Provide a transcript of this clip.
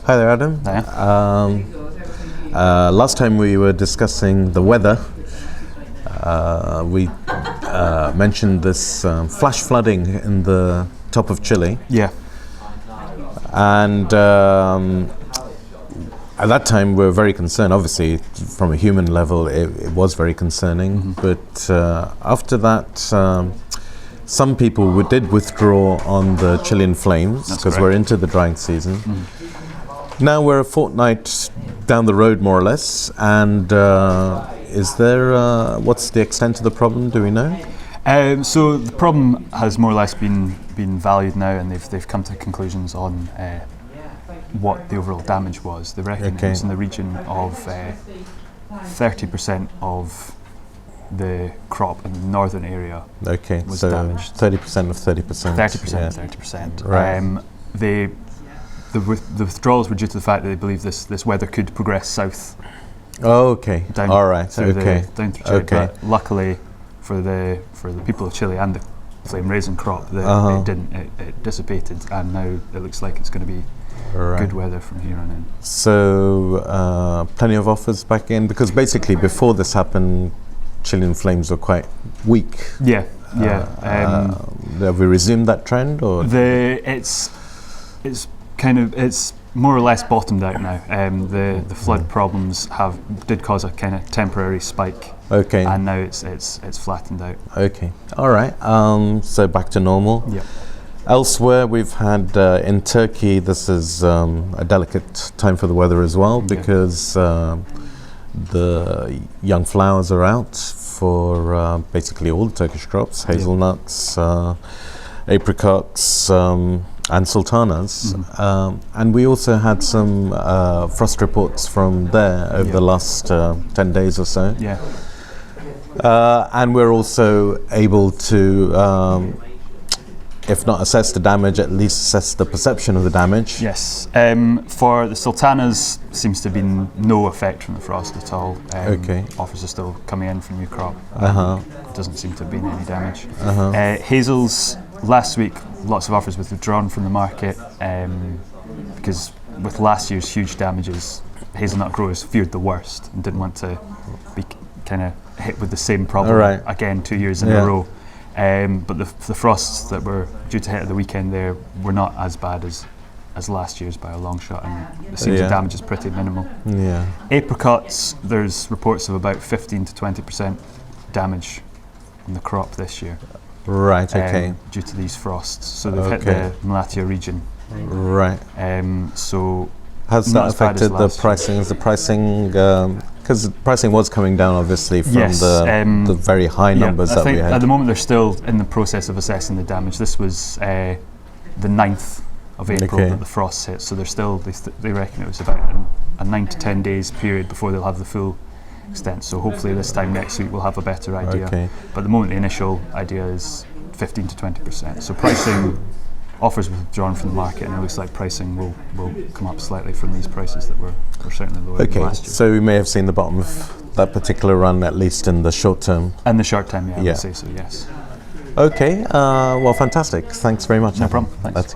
Hi there, Adam. Last time we were discussing the weather. We mentioned this flash flooding in the top of Chile. Yeah. And at that time we were very concerned. Obviously, from a human level, it was very concerning. But after that, some people did withdraw on the Chilean flames because we're into the drying season. Now we're a fortnight down the road, more or less, and is there, what's the extent of the problem, do we know? So the problem has more or less been valued now, and they've come to conclusions on what the overall damage was. They reckon it was in the region of 30% of the crop in the northern area was so damaged. 30% of 30%. 30% of 30%. Right. The withdrawals were due to the fact that they believe this weather could progress south. Oh, okay. All right. Down through Chile. But luckily for the people of Chile and the flame raising crop, it didn't. It dissipated, and now it looks like it's going to be good weather from here on in. So plenty of offers back in, because basically before this happened, Chilean flames were quite weak. Yeah. Have we resumed that trend, or it's more or less bottomed out now. The flood problems did cause a kind of temporary spike. Okay. And now it's flattened out. Okay. All right. So back to normal. Yeah. Elsewhere, we've had in Turkey. This is a delicate time for the weather as well, because the young flowers are out for basically all the Turkish crops: hazelnuts, apricots, and sultanas. And we also had some frost reports from there over the last 10 days or so. Yeah. And we're also able to, if not assess the damage, at least assess the perception of the damage. Yes. For the sultanas, seems to have been no effect from the frost at all. Offers are still coming in for new crop. It doesn't seem to have been any damage. Hazels, last week, lots of offers withdrawn from the market because with last year's huge damages, hazelnut growers feared the worst and didn't want to be kind of hit with the same problem again 2 years in a row. But the frosts that were due to hit at the weekend there were not as bad as last year's by a long shot, and it seems the damage is pretty minimal. Apricots, there's reports of about 15 to 20% damage on the crop this year. Right, okay. Due to these frosts. So they've hit the Malatya region. Right. So has that affected the pricing? Is the pricing, because pricing was coming down obviously from the very high numbers that we had. At the moment they're still in the process of assessing the damage. This was the 9th of April that the frosts hit, so they reckon it was about a 9 to 10 days period before they'll have the full extent. So hopefully this time next week we'll have a better idea. But at the moment the initial idea is 15 to 20%. So pricing offers withdrawn from the market, and it looks like pricing will come up slightly from these prices that were certainly lower than last year. So we may have seen the bottom of that particular run, at least in the short term. In the short term, I would say so, yes. Okay, well, fantastic. Thanks very much. No problem. Thanks.